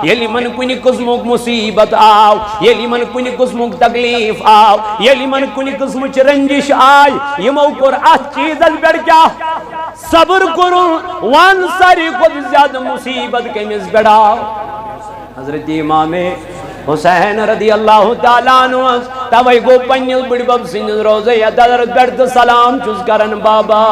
یلی من کنی قسمک مصیبت آو یلی من کنی قسمک تکلیف آو یلی من کنی قسمچ رنجش آئی یمو کر اس چیزت پر کیا صبر کرو وان ساری کو زیادہ مصیبت کمیز بڑھاو حضرت امام حسین رضی اللہ تعالیٰ عنہ توائی گو پنیل بڑی بب سنجز روزے یا درد برد سلام چوز کرن بابا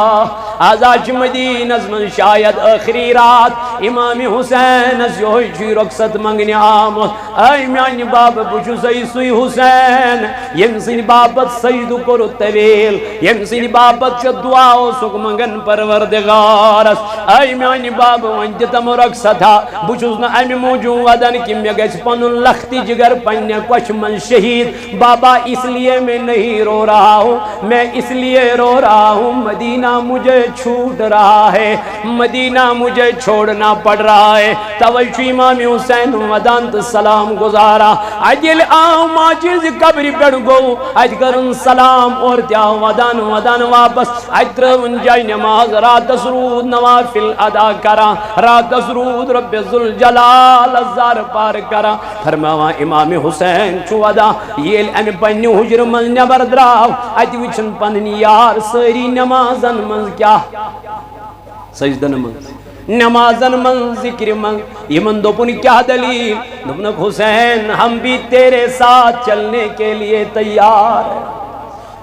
آزاچ مدین از من شاید آخری رات امام حسین از یوہی چی رکست منگنی آمد اے میانی بابا بچو سوی حسین یم سنی بابت سجدو کرو طویل یم سنی بابت چا دعاو سک منگن پروردگارس اے میانی بابا ونجتم رکست ہا بچوز نا امی موجودن کی میگش پنن لختی جگر پنیا کچھ من شہید بابا اس لیے میں نہیں رو رہا ہوں میں اس لیے رو رہا ہوں مدینہ مجھے چھوٹ رہا ہے مدینہ مجھے چھوڑنا پڑ رہا ہے توجہ امام حسین ودانت سلام گزارا اجل آؤ ماچیز قبری پڑ گو اج کرن سلام اور تیا ودان واپس اجترون جائی نماز رات سرود نوافل ادا کرا رات سرود رب ذوالجلال الزار پار کرا فرماوا امام حسین چودا یہ ام پنی حجر من نبر دراو اج وچن پننی یار سری نمازن من کیا سجدن من نمازن من ذکر من یمن دوپن کیا دلیل دوپنک حسین ہم بھی تیرے ساتھ چلنے کے لیے تیار ہیں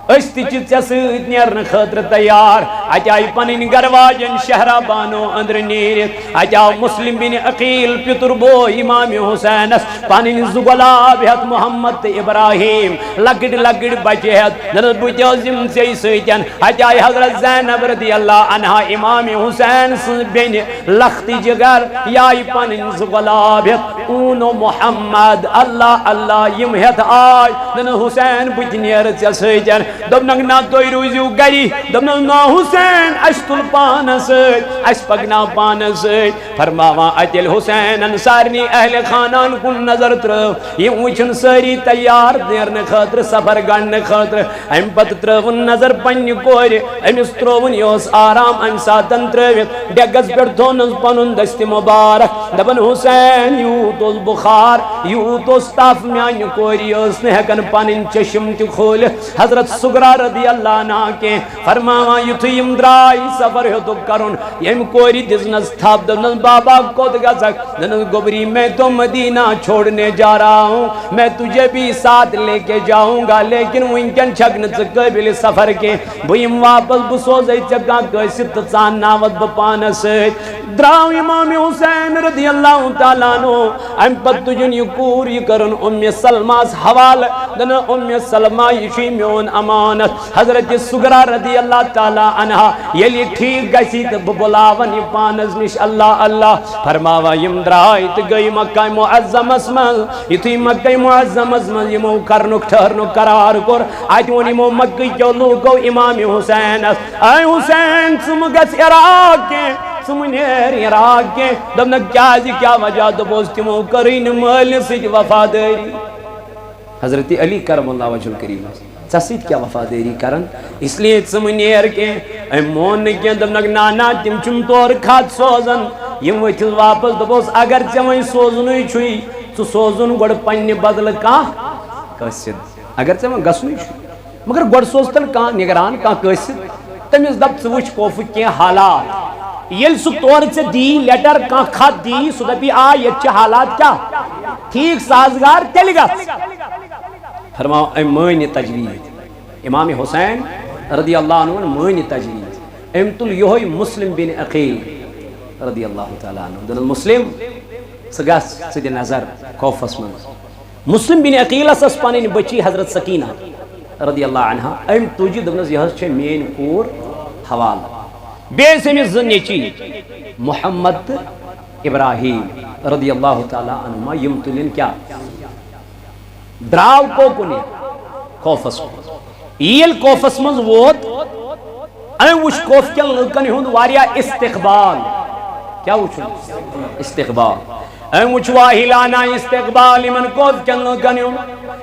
اشتی چسید نیرن خطر تیار اجائی پنین گرواجن شہرہ بانو اندر نیرت اجاو مسلم بن عقیل پتر بو امام حسین پنین زگلا بہت محمد ابراہیم لگڑ بچہت نرد بجو زم سے سیتن اجائی حضرت زینب رضی اللہ عنہ امام حسین بن لخت جگر یائی پنین زگلا بہت اونو محمد اللہ اللہ یمہت آئی نن حسین بج نیرت سے سیتن دبنگ نا توی روزیو گری دبنگ نا حسین اشتل پانس اش پگنا پانس فرماوا اجل حسین انصارنی اہل خانان کن نظر ترو یہ وچن ساری تیار دیرن خطر سفر گن خطر ام پت ترون نظر پنی کور امس ترون یوس آرام ام ساتن ترویت ڈگز پر دونز پنن دست مبارک دبن حسین یوتوز بخار یوتوز تاف میان کوری اس نے ہکن پنن چشم تی کھول حضرت سگرا رضی اللہ عنہ کے فرماوا یتیم درائی سفر ہے تو کرن یم کوری دزنس تھاپ دنس بابا کود گزک دنس گبری میں تو مدینہ چھوڑنے جا رہا ہوں میں تجھے بھی ساتھ لے کے جاؤں گا لیکن ونکن چھگن قبل سفر کے بھیم واپس بسوزی چکا کسیت تسان ناوت بپانس دراو امام حسین رضی اللہ تعالیٰ عنہ ام پت تجن یکور یکرن ام سلماس حوال دن ام سلمہ یشی میون امانت حضرت سگرا رضی اللہ تعالیٰ عنہ یلی ٹھیک گسیت ببلاون پانز نش اللہ اللہ فرماوا یم درائیت گئی مکہ معظم اسمل یتی مکہ معظم اسمل یمو کرنک ٹھرنک قرار کر آجون یمو مکہ چلو گو امام حسین اے حسین سمگس عراق کے سمنیر عراق کے دبنک کیا وجہ دبوز تمو کرین مال سج وفاداری حضرت علی کرم اللہ وجہ الکریم سسید کیا وفاداری کرن اس لیے سمنیر کے مون کے دبنک نانا تم چم طور کھات سوزن یم وچل واپس دبوز اگر چمیں سوزنوی چھوئی تو سوزن گوڑ پنی بدل کا قصد اگر چمیں گسنوی چھوئی مگر گوڑ سوزتن کا نگران کا قصد تمیز دب سوچ کوف کے حالات یل سو طور سے دی لیٹر کا خط دی سو دبی یہ حالات کیا ٹھیک سازگار چلی گا فرماؤ امین تجوید امام حسین رضی اللہ عنہ امین تجوید امتل یہوی مسلم بن عقیل رضی اللہ تعالیٰ عنہ دن المسلم سگاس سید نظر خوف اسمان مسلم بن عقیل اساس پانین بچی حضرت سکینہ رضی اللہ عنہ ام توجی دبنز یہ چھے مین کور حوال بیس میں زنیچی محمد ابراہیم رضی اللہ تعالیٰ عنہ یمتلین کیا دراو کو کنے کوفس ایل کوفس منز ووت این وش کوف کیا لکن ہون واریا استقبال کیا وچھو استقبال این وچ واہلانا استقبال من کوف کیا لکن ہون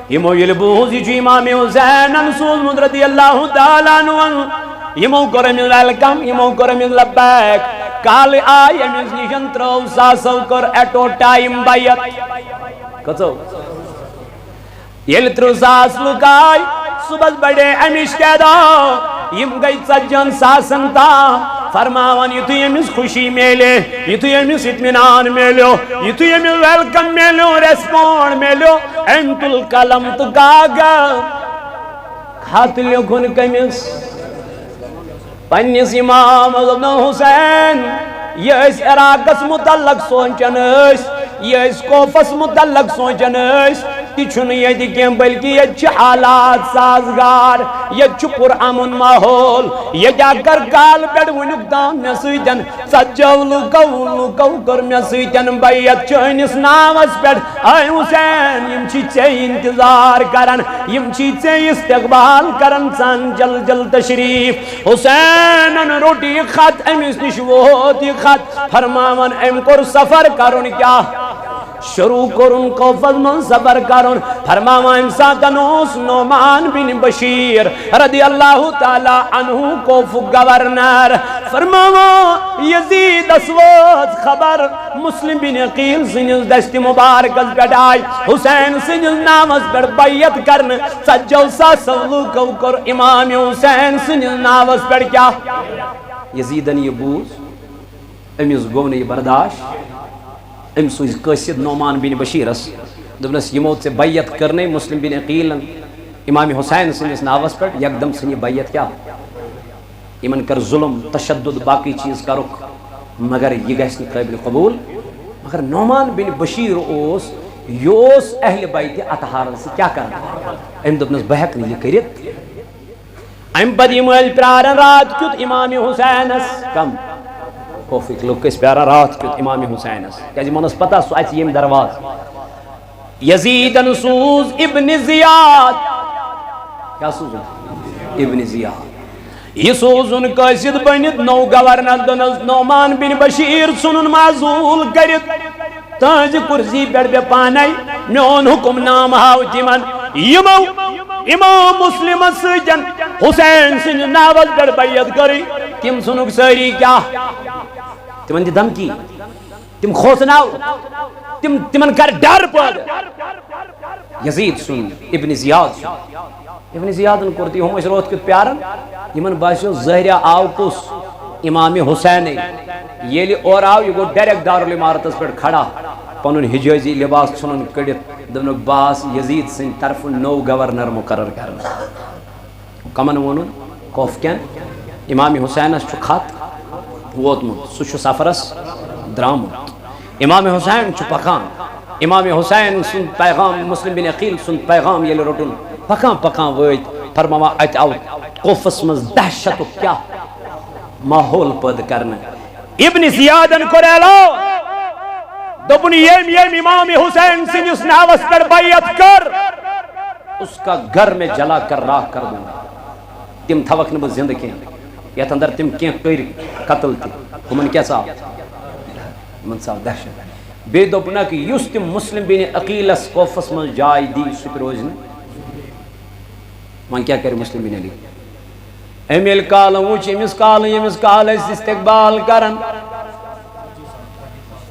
یمو یلبوزی جو امام حسین انسوز مد رضی اللہ تعالیٰ عنہ یمو کرم ویلکم یمو کرم لبیک کال آئی امس نشن ترو ساسو کر ایٹو ٹائم بیت کچو یل ترو ساس لکائی صبح بڑے امش کہدا یم گئی سجن ساسن تا فرماوان یہ تو یمس خوشی میلے یہ تو یمس اطمینان میلو یہ تو یمس ویلکم میلو ریسپونڈ میلو انت القلم تو کاغذ خط لکھن کمس پنس امام ابن حسین یہ اس عراقس متعلق سوچن یہ اس کوفس متعلق سوچن تیچھن یہ کیم بلکہ یہ چھ حالات سازگار یہ چھ پرامن ماحول یہ کیا کر کال بیڑ ونکتان میں سویتن سجو لکو کر میں سویتن بیت چونس نامس بیڑ اے حسین یم چھی چے انتظار کرن یم چھی چے استقبال کرن سان جل جل تشریف حسین روٹی خط امیس نش ووتی خط فرماون ام کر سفر کرن کیا شروع کرن کوفت من سفر کرن فرماوان ساتنوس نعمان بن بشیر رضی اللہ تعالی عنہ کوف گورنر فرماوان یزید اسود خبر مسلم بن عقیل سنجز دست مبارکت پیڑائی حسین سنجز نامز پر بیعت کرن سجو سا سلوکو کر امام حسین سنجز نامز پر کیا یزیدن یہ بوز امیز گونے برداشت ام سوز قصد نعمان بن بشیرس دبنس یموت سے بیعت کرنے مسلم بن عقیل امام حسین سنس ناوس پر یکدم سنی بیعت کیا ایمن کر ظلم تشدد باقی چیز کا رخ مگر یہ گیسنی قابل قبول مگر نعمان بن بشیر اوس یوس اہل بیت اطہار سے کیا کرنا ام دبنس بحق نہیں کرت ام بدی مل پرارن رات کیت امام حسینس کم کوفک لوگ کس پیارا رات کیت امام حسینس کیازی منس پتا سو ایچ یم درواز یزید نسوز ابن زیاد کیا سوزن ابن زیاد یہ سوزن قصد بنید نو گورنر دنز نعمان بن بشیر سنن معزول کرد تاج کرسی پر بے پانائی میون حکم نام ہاو تیمن یمو امام مسلم سجن حسین سن ناوز پر بیعت کری تم سنک ساری کیا تمن دی دھمکی تم خوصناو تمن کر ڈر پد یزید سن ابن زیاد سن ابن زیادن کرتی ہم اس روت کت پیارن یمن باشو ظاہرہ آو کس امام حسین یہ لی اور آو یہ گو ڈیریکٹ دارالعمارت اس پر کھڑا پنن حجازی لباس سنن کڑت دنک باس یزید سن طرف نو گورنر مقرر کرنا کمن ونن کوف کین امام حسین اس چو خط ووتمت سوچو سفرس درامت امام حسین چو پکان امام حسین سن پیغام مسلم بن عقیل سن پیغام یہ روٹن پکان پکان ویت فرماما ات آو کوفس مز دہشت کیا ماحول پد کرنا ابن زیادن کو ریلو دبنی یم امام حسین سن اس ناوس پر بیعت کر اس کا گھر میں جلا کر راہ کر دوں تم تھوک نبو زندگی یت اندر تم کیا کر قتل تی کمن کیا صاحب من صاحب دہشت بے دوپنا کہ یس تم مسلم بین عقیلس کوفس من جائی دی سپر روزن من کیا کر مسلم بین علی امیل کالم وچ امس کال استقبال کرن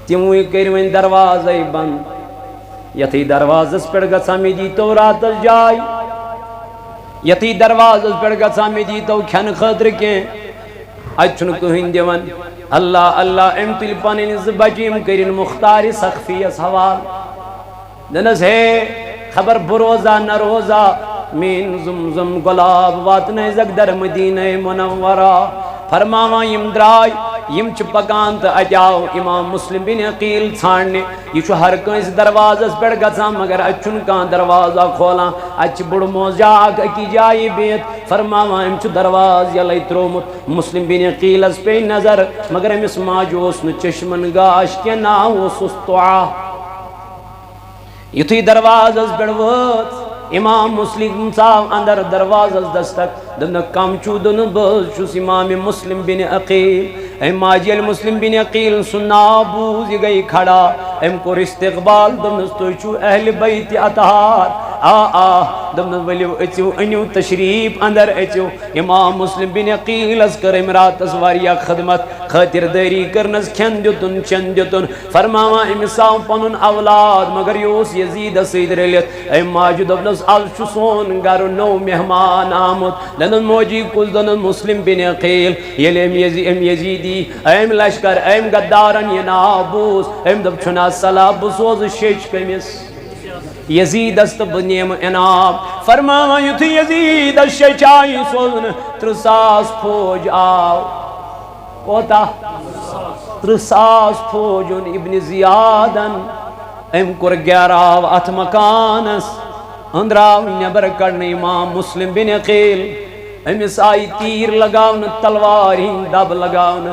تموی کرمن دروازے بند یتی دروازس پر گژھا می دی تو رات جائی یتی دروازس پر گژھا می دی تو کھن خاطر کے اچھن کہن دیون اللہ اللہ ام تل پنن بچیم کرن مختار سخفی اس حوال دنس ہے خبر بروزہ نہ روزہ مین زمزم گلاب واتنے زگ در مدینہ منورہ فرماوا یم درائی یم چھ پکان تو اجاو امام مسلم بن عقیل ژھانڈنے یہ چھ ہر کنس دروازس پہ گژھان مگر اچھن کان دروازہ کھولان اچھ بڑ موزاک اکی جائی بیت فرماوا ام چھ دروازہ یلی ترومت مسلم بن عقیلس پہ نظر مگر امس ماجوس ن چشمن گاش کے ناو سستعا یتھی دروازس پہ وات امام مسلم صاحب اندر دروازس دستک دن کم چو دن بز چوس امام مسلم بن عقیل ایم ماجیل مسلم بن عقیل سننا بوز گئی کھڑا ایم کو استقبال دنستو چو اہل بیت اطہار دمن ولیو اچو انیو تشریف اندر اچو امام مسلم بن عقیل اس کر امرات اس واریا خدمت خاطر داری کرنس کھن دیتن چن دیتن فرماوا امساو پنن اولاد مگر یوس یزید سید رلیت اے ماجد ابنس آج سون گر نو مہمان آمد لنن موجی کل دنن مسلم بن عقیل یل ام یزیدی ایم لشکر ایم گدارن یہ نابوس ایم دب چھنا صلاح بسوز شیچ کمیس یزید است بنیم انام فرماوا یتھی یزید شیچائی سوزن ترساس پھوج آو کوتا ترساس پھوجن ابن زیادن ام کر گیراو ات مکانس اندراو نبر کرن امام مسلم بن عقیل امس آئی تیر لگاون تلوار ہی دب لگاون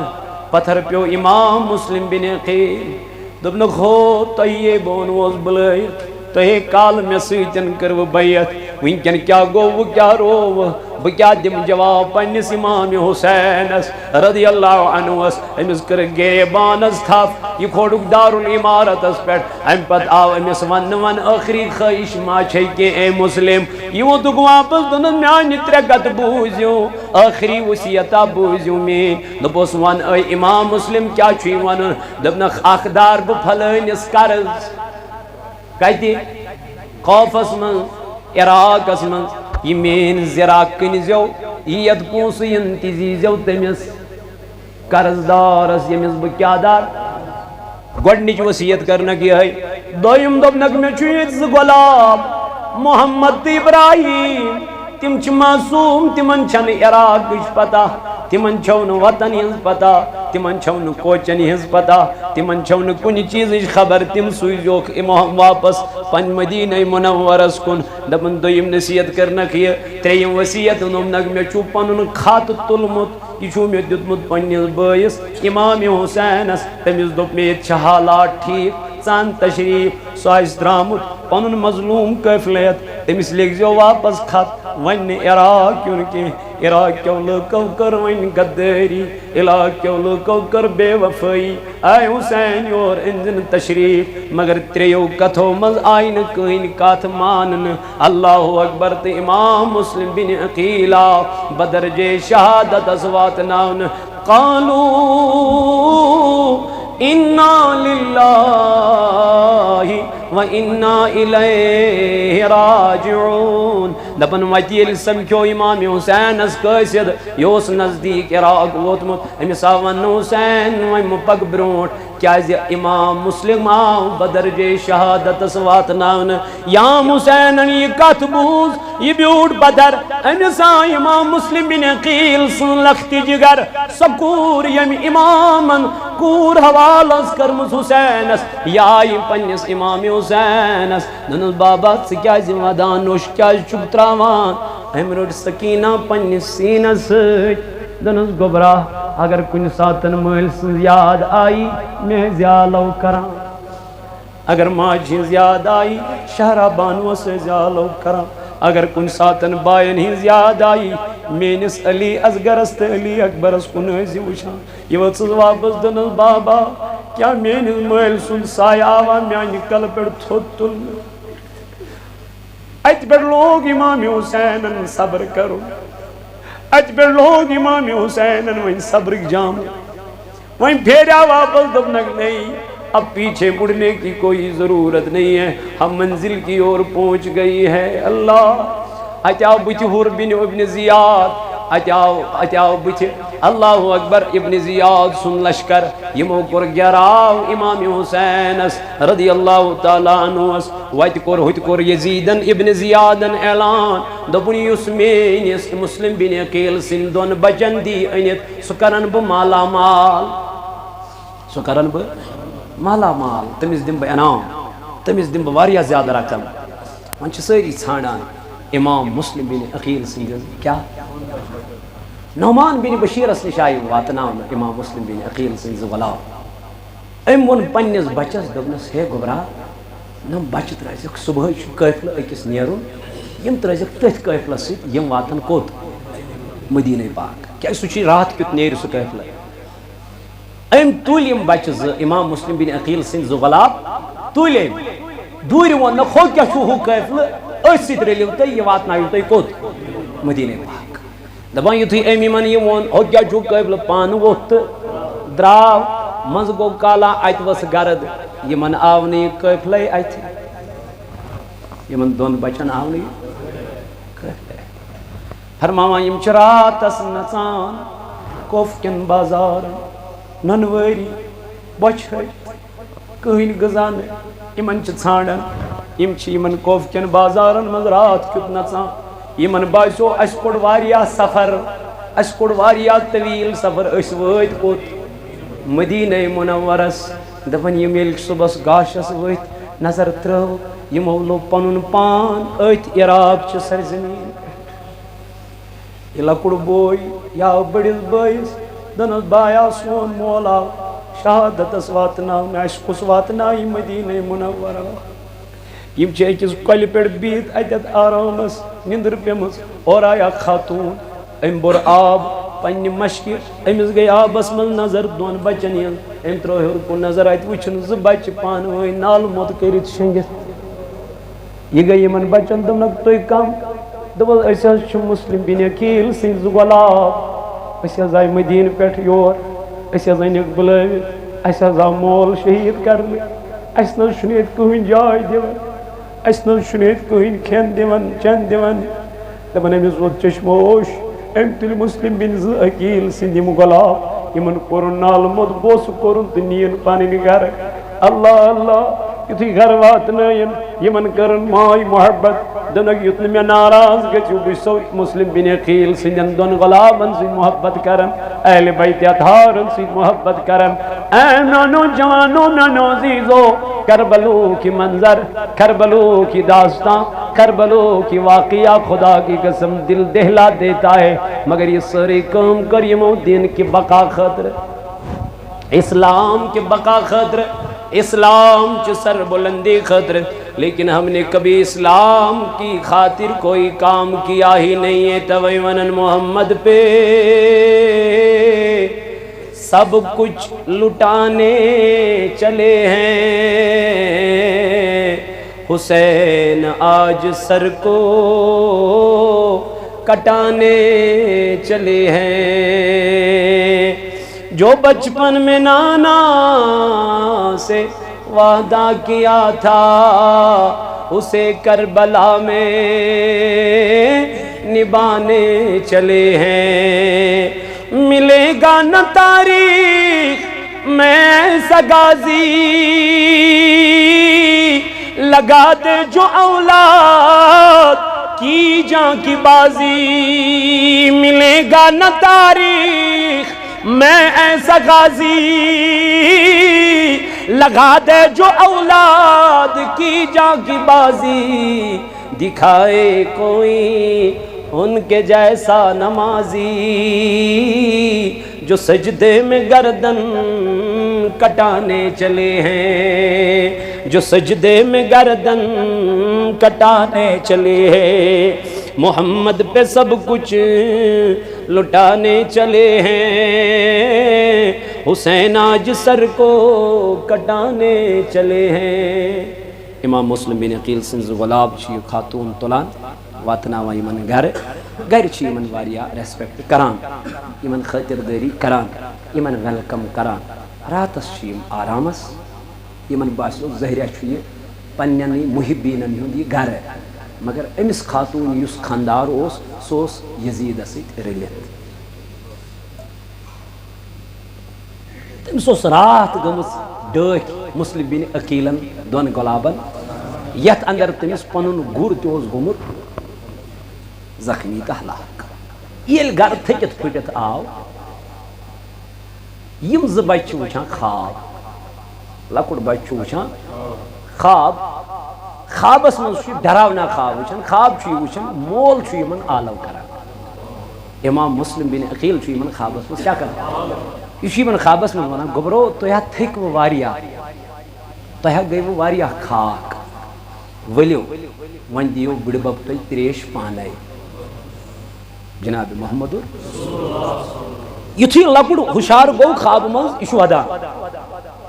پتھر پیو امام مسلم بن عقیل دبن خو تیے بون وز بلائیت تہے کال میں سیتن کرو بیعت وینکن کیا گو وہ کیا رو بکیا دم جواب پنس امام حسین رضی اللہ عنہ امس کر گئے بانس تھاپ یہ کھوڑک دار الامارت اس پیٹ ام پت آو امس ون آخری خواہش ما چھے کہ اے مسلم یہ وہ دک واپس دنن میانی ترکت بوزیوں آخری وسیعتا بوزیوں میں دبوس ون اے امام مسلم کیا چھوئی ون دبن اخدار بپھلین اس کرز کہتی خوف اسمن عراق اسمن یہ مین زراق کنزیو یہ پونس ینتیزیزیو تمیس قرضدار اس یمیس بکیادار گوڑنیچ وسیعت کرنا کی ہے دویم دبنک میں چویت گلاب محمد ابراہیم تم چھ معصوم تمن چھن عراق کچھ پتا تمن چھون وطن ہنز پتا تمن چھون کوچن ہنز پتا تمن چھون کن چیز خبر تم سویزوک امام واپس پن مدینہ منورس کن دپن دویم نصیحت کرنا کی تریم وصیت نمنگ میں چو پنن خات تلمت یہ چھو میں دیتمت پنیز بائیس امام حسین تمیز دپ میں حالات ٹھیک سان تشریف سائز درامت پنن مظلوم کفلیت تمیز لکھ جو واپس خط ون عراق کیونکہ عراق کیوں لکو کر ون غداری عراق کیوں لکو کر بے وفائی آئے حسین یور انجن تشریف مگر تریو کتھو مز آئین کہیں کات مانن اللہ اکبر تے امام مسلم بن عقیلہ بدر جے شہادت اسوات ناون قالو اِنَّا لِلَّهِ وَإِنَّا إِلَيْهِ راجعون دپن وتیل سمکھو امام حسین اس قصد یوس نزدیک عراق ووتمت امس آون حسین وم پک برونٹ کیا امام مسلم آو بدر جے شہادت سوات ناون یا حسین یہ کت بوز یہ بیوٹ بدر امس امام مسلم بن عقیل سن لختی جگر سکور یم امامن کور حوالس کرمس حسینس یا پنس امام حسینس دنس بابا سکیا ودان نوش کیا چک تراوان ہم روٹ سکینہ پنس سینس دنس گبرا اگر کن ساتن مل یاد آئی میں زیالو کران اگر ماجھی زیاد آئی شہرہ بانو سے زیالو کران اگر کن ساتن بائن ہی زیاد آئی مینس علی ازگرست علی اکبرس کنیزی وشان یہ وقت واپس دنس بابا کیا مینس محل سن سایہ آوا میانی کل پر تھوتل اج پر لوگ امام حسین صبر کرو اج پر لوگ امام حسین وہیں صبر جام وہیں پھیرا واپس دبنک نہیں اب پیچھے مڑنے کی کوئی ضرورت نہیں ہے ہم منزل کی اور پہنچ گئی ہے اللہ اچاو بچ حور بن ابن زیاد اچاو بچ اللہ اکبر ابن زیاد سن لشکر یمو کر گراو امام حسین رضی اللہ تعالیٰ عنہ ویت کر یزیدن ابن زیادن اعلان دبن یسمین مسلم بن عقیل سندون بچن دی انیت سکرن ب مالا مال سکرن ب مالا مال تمیز دن ب انام تمیز دن ب واریا زیادہ رقم وانچ ساری ژھانڈان امام مسلم بن عقیل سندن کیا نعمان بن بشیر اس نشائی واتنام امام مسلم بن عقیل سندن غلام ام ون پنیس بچس دبنس ہے گبرا نم بچت رازک صبح قافلہ اکس نیرون یم ترازک تتھ قافلہ ست یم واتن کوت مدینہ پاک کیا سوچی رات کیت نیر سو قافلہ ام تول یم بچز امام مسلم بن عقیل سند غلام تول ام دور ون خو کیا چھو ہو قافلہ أسۍ رٔلِو تُہۍ یہِ واتنٲیِو تُہۍ کوٚت مدیٖنہ پاک دپان یُتھُے أمۍ یِمن یہِ ووٚن ہُہ کیٛاہ چھُو قٲبلہٕ پانہٕ ووٚتھ تہٕ درٛاو منٛزٕ گوٚو کالا اَتہِ ؤژھ گرد یِمن آو نہٕ یہِ قٲفلَے اَتھِ یِمن دۄن بچن آو نہٕ یہِ قٲفلَے فرماوان یِم چھِ راتس نژان کوف کٮ۪ن بازارن نۄنوٲری بۄچھِ ہٹۍ کٕہٕنۍ غذا نہٕ یِمن چھِ ژھانڈان یِم چھِ یِمن کوف کٮ۪ن بازارن منٛز رات کیُتھ نژان یِمن باسیو اَسہِ کوٚڑ واریاہ سفر اَسہِ کوٚڑ واریاہ طویٖل سفر أسۍ وٲتۍ کوٚت مدیٖنہ منورس دپان یِم ییٚلہِ صُبحس گاشس ؤتھۍ نظر ترٲو یِمو لوٚب پنُن پان أتھۍ عراق چہِ سرزمیٖن یہِ لۄکُٹ بوے یہِ آو بٔڑِس بٲیِس دوٚپنس بایا سون مول آو شہادتس واتناونہٕ اَسہِ کُس واتنایہِ مدیٖنہ منورہ یِم چھِ أکِس کۄلہِ پٮ۪ٹھ بِہِتھ اَتٮ۪تھ آرامس نِندٕر پیٚمٕژ اورٕ آیہِ اکھ خاتوٗن أمۍ بوٚر آب پننہِ مشکہِ أمِس گٔے آبس منٛز نظر دۄن بچن ہٕنٛز أمۍ ترٲو ہیوٚر کُن نظر اَتہِ وٕچھُن زٕ بچہِ پانہٕ ؤنۍ نالہٕ موٚت کٔرِتھ شۄنٛگِتھ یہِ گٔے یِمن بچن دوٚپنکھ تُہۍ کم دوٚپُس أسۍ حظ چھِ مُسلِم بِن عقیٖل سٕنٛدۍ زٕ غۄلام أسۍ حظ آیہِ مدیٖنہ پٮ۪ٹھ یور أسۍ حظ أنِکھ بُلٲوِتھ اَسہِ حظ آو مول شہیٖد کرنہٕ اَسہِ نہ حظ چھُنہٕ ییٚتہِ کٕہٕنۍ جاے دِوان اَسہِ نہ حظ چھُنہٕ ییٚتہِ کٕہٕنۍ کھٮ۪ن دِوان چٮ۪ن دِوان دپان أمِس ووت چشموش أمۍ تُلۍ مُسلِم بِن زٕ عقیٖل سٕنٛدۍ یِم غۄلام یِمن کوٚرُن نالہٕ موٚت بوسہٕ کوٚرُن تہٕ نِیِن پنٕنۍ گرٕ اللہ اللہ یُتھُے گرٕ واتنٲیِن یِمن کٔرٕن ماے محبت دوٚپنکھ یُتھ نہٕ مےٚ ناراض گٔژھِو بہٕ چھُسو مُسلِم بِن عقیٖل سٕنٛدٮ۪ن دۄن غۄلامن سۭتۍ محبت کران اہلِ بیتِ اطہارن سۭتۍ محبت کران اے نانو جوانو نانو عزیزو کربلو کی منظر کربلو کی داستان کربلو کی واقعہ خدا کی قسم دل دہلا دیتا ہے مگر یہ ساری کام کر یمو دین کی بقا خاطر اسلام کی بقا خاطر اسلام کی سر بلندی خاطر لیکن ہم نے کبھی اسلام کی خاطر کوئی کام کیا ہی نہیں ہے تویمن محمد پہ سب کچھ لٹانے چلے ہیں حسین آج سر کو کٹانے چلے ہیں جو بچپن میں نانا سے وعدہ کیا تھا اسے کربلا میں نبھانے چلے ہیں ملے گا نہ تاریخ میں ایسا غازی لگا دے جو اولاد کی جان کی بازی ملے گا نہ تاریخ میں ایسا غازی لگا دے جو اولاد کی جان کی بازی دکھائے کوئی ان کے جیسا نمازی جو سجدے میں گردن کٹانے چلے ہیں جو سجدے میں گردن کٹانے چلے ہیں محمد پہ سب کچھ لٹانے چلے ہیں حسین آج سر کو کٹانے چلے ہیں امام مسلم بن عقیل سٕنٛز غۄلام چھِ یہِ خاتوٗن تُلان واتناوان یِمن گرٕ گرِ چھِ یِمن واریاہ ریسپیکٹ کران یِمن خٲطِردٲری کران یِمن ویلکم کران راتس چھِ یِم آرامس یِمن باسیو ظٲہرا چھُ یہِ پننٮ۪نٕے محبیٖنن ہُنٛد یہِ گرٕ مگر أمِس خاتوٗن یُس خاندار اوس سُہ اوس یزیٖدس سۭتۍ رٔلِتھ تٔمِس اوس راتھ گٔمٕژ ڈٲکھۍ مسلم بن عقیٖلن دۄن غۄلامن یتھ اندر تٔمِس پنُن گُر تہِ اوس گوٚمُت زخمی تہٕ ہلاک ییٚلہِ گرٕ تھٔکِتھ پھٕٹِتھ آو یِم زٕ بچہِ چھِ وٕچھان خواب لۄکُٹ بچہِ چھُ وٕچھان خواب خوابس منٛز چھُ ڈراونا خواب وٕچھان خواب چھُ یہِ وٕچھان مول چھُ یِمن آلو کران امام مسلم بن عقیٖل چھُ یِمن خوابس منٛز کیٛاہ کران یہِ چھُ یِمن خوابس منٛز ونان گوٚبرو تُہۍ حظ تھٔکوٕ واریاہ تۄہہِ حظ گٔیوٕ واریاہ خاک ؤلِو وۄنۍ دِیِو بٕڈِبب تُہۍ تریش پانے جناب محمد یُتھُے لۄکُٹ ہُشار گوٚو خوابہٕ منٛز یہِ چھُ ودان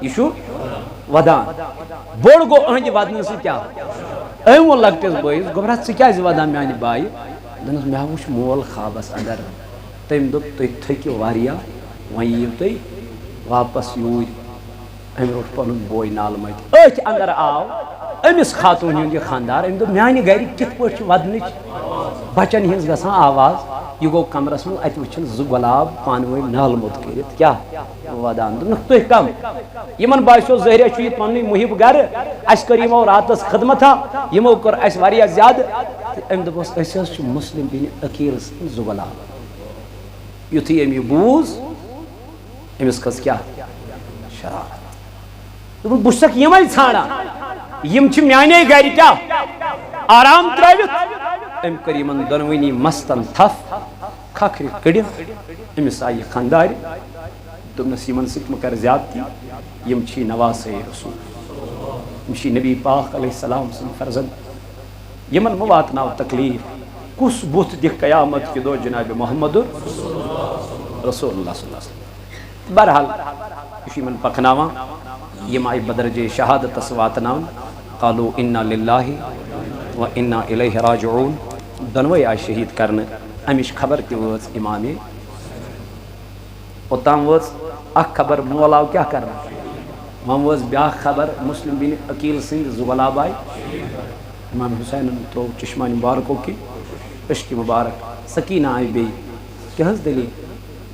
یہِ چھُ ودان بوٚڑ گوٚو أہنٛدِ ودنہٕ سۭتۍ کیٛاہ ام وہ لگتس بٲیِس گوٚبرا ژٕ کیٛازِ وَدان میٛانہِ بایہِ دوٚپنَس مےٚ وُچھ مول خوابَس اندر تٔمۍ دوٚپ تُہۍ تھٔکِو واریاہ وۄنۍ یِیِو تُہۍ واپس یوٗرۍ أمۍ روٚٹ پنُن بوے نالہٕ مٔتۍ أتھۍ اندر آو أمِس خاتوٗن ہُنٛد یہِ خانٛدار أمۍ دوٚپ میٛانہِ گرِ کِتھ پٲٹھۍ چھِ وَدنٕچ بچن ہِنٛز گژھان آواز یہِ گوٚو کمرس منٛز اَتہِ وٕچھِن زٕ گۄلاب پانہٕ ؤنۍ نالہٕ موٚت کٔرِتھ کیٛاہ وَدان دوٚپنکھ تُہۍ کم یِمن باسیو ظٲہرا چھُ یہِ پننُے مُحِب گرٕ اَسہِ کٔر یِمو راتس خدمتھا یِمو کوٚر اَسہِ واریاہ زیادٕ تہٕ أمۍ دوٚپُس أسۍ حظ چھِ مُسلِم بِنہِ عقیٖل سٕنٛدۍ زٕ غلام یُتھُے أمۍ یہِ بوٗز أمِس کھٔژ کیٛاہ شرارت دوٚپُن بہٕ چھُسکھ یِمے ژھانڈان یِم چھِ میانے گرِ کیٛاہ آرام ترٲوِتھ أمۍ کٔر یِمن دۄنوٕنی مستن تھپھ کھکھرِ کٔڑِتھ أمِس آیہِ یہِ خانٛدارِ دوٚپنس یِمن سۭتۍ مہٕ کر زیادتی یِم چھی نواسے رسول یِم چھی نبی پاک علیہ السلام سٕنٛدۍ فرزند یِمن مہٕ واتناو تکلیٖف کُس بُتھ دِکھ قیامت کہِ دۄہ جنابِ محمد رسول اللہ صلی اللہ علیہ وسلم بہرحال یہِ چھُ یِمن پکناوان یِم آیہِ بدرجے شہادتس واتناونہٕ قالو انا للہ و انا الیہ راجعون دۄنوَے آیہِ شہیٖد کرنہٕ امِچ خبر تہِ وٲژ اِمامے اوٚتام وٲژ اکھ خبر مول آو کیٛاہ کرنہٕ وۄنۍ وٲژ بیٛاکھ خبر مُسلِم بِنہِ عقیٖل سٕنٛدۍ زٕ غلاب آیہِ اِمام حُسینن ترٛوو چشمانہِ مُبارکو کِنۍ أشکہِ مُبارک سکیٖنہ آیہِ بیٚیہِ کیٛاہ حظ دٔلیٖل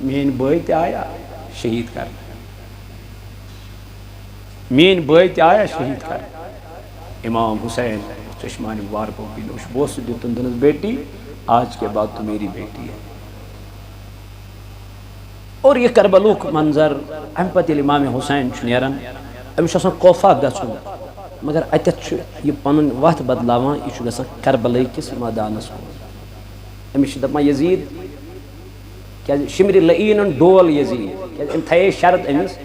میٛٲنۍ بٲے تہِ آیا شہیٖد کرنہٕ میٛٲنۍ بٲے تہِ آیا شہیٖد کرنہٕ امام حسین چشمانہِ مُبارکو کِنۍ اوس بوسہٕ دیُتُن دوٚپنس بیٹی آج کے بعد تو میری بیٹی ہے اور یہ کربلُک منظر امہِ پتہٕ ییٚلہِ امام حُسین چھُ نیران أمِس چھُ آسان کوفہ گژھُن مگر اتٮ۪تھ چھُ یہِ پنُن وتھ بدلاوان یہِ چھُ گژھان کربلے کِس مٲدانس کُن أمِس چھِ دپان یزیٖد کیٛازِ شِمرِ لعیٖنن ڈول یزیٖد کیٛازِ أمۍ تھایے شرط أمِس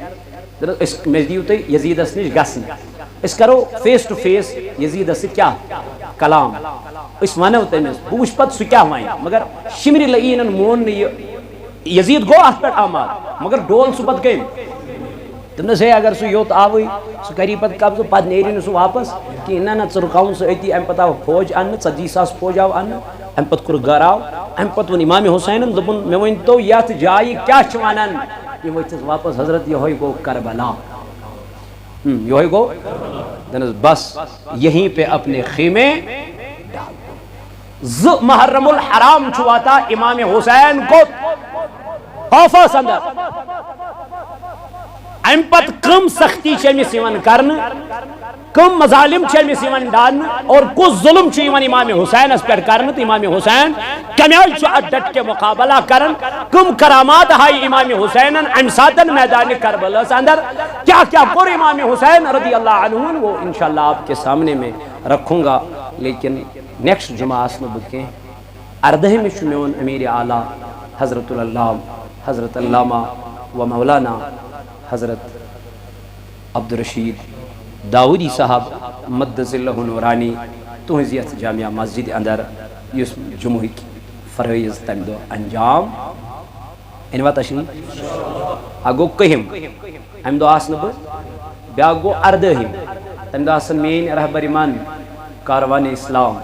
دوٚپُن أسۍ مےٚ دِیِو تُہۍ یزیٖدس نِش گژھنہٕ أسۍ کرو فیس ٹُو فیس یزیٖدس سۭتۍ کیٛاہ کلام أسۍ ونو تٔمِس بہٕ وٕچھٕ پتہٕ سُہ کیٛاہ وَنہِ مگر شِمرِ لعیٖنن مون نہٕ یہِ یزیٖد گوٚو اتھ پٮ۪ٹھ آماد مگر ڈول سُہ پتہٕ کٔمۍ دوٚپنس ہے اگر سُہ یوٚت آوٕے سُہ کری پتہٕ قبضہٕ پتہٕ نیری نہٕ سُہ واپس کِہیٖنۍ نہ نہ ژٕ رُکاوُن سُہ أتی امہِ پتہٕ آو فوج اننہٕ 40,000 فوج آو اننہٕ امہِ پتہٕ کوٚر گراو امہِ پتہٕ ووٚن امام حُسینن دوٚپُن مےٚ ؤنۍتو یتھ جایہِ کیٛاہ چھِ ونان یہِ ؤتھِس واپس حضرت یِہوے گوٚو کربلا یِہوے گوٚو دوٚپنس بس یہیں پہ اپنے خیمے زٕ محرم الحرام چھُ واتان امام حُسین کوٚت خوفس اندر امہِ پتہٕ کٕم سختی چھِ أمِس یِوان کرنہٕ کٕم مظالم چھِ أمِس یِوان ڈالنہٕ اور کُس ظُلم چھُ یِوان امام حُسینس پٮ۪ٹھ کرنہٕ تہٕ امام حُسین کمہِ آیہِ چھُ اتھ ڈٹ کے مقابلہ کران کٕم کرامات ہایہِ امام حُسینن امہِ ساتن میدانِ کربلاہس اندر کیا کیا کوٚر امام حُسین رضی اللہ عنہ وہ انشاءاللہ آپ کے سامنے میں رکھوں گا لیکن نیکسٹ جمعہ آس نہٕ بہٕ کینٛہہ 18 چھُ میون امیر اعلیٰ حضرت العلام حضرت علامہ و مولانا حضرت عبدالرشید داؤدی صاحب مدظ اللہ نورانی تُہنٛزِ یتھ جامعہ مسجد اندر یُس جمعہٕکۍ فرٲیض تمہِ دۄہ انجام أنوا تشریٖف اکھ گوٚو کٔہِم امہِ دۄہ آس نہٕ بہٕ بیٛاکھ گوٚو 18 تمہِ دۄہ آسن میٲنۍ رہبر من کاروانِ اسلام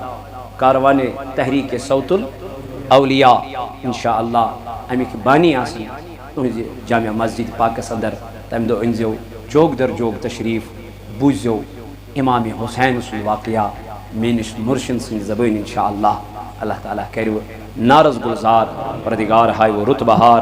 کاروانِ تحریٖک صوت الاولیاء انشاء اللہ امیِکۍ بانی آسن تُہنٛزِ جامعہ مسجد پاکس اندر تمہِ دۄہ أنۍزیو جوگ در جوگ تشریٖف بوٗززیو امام حُسین سُنٛد واقعہ میٲنِس مُرشِد سٕنٛزِ زبٲنۍ انشاء اللہ اللہ تعالیٰ کرِوٕ نارس گُلزار پردِگار ہایوٕ رُت بہار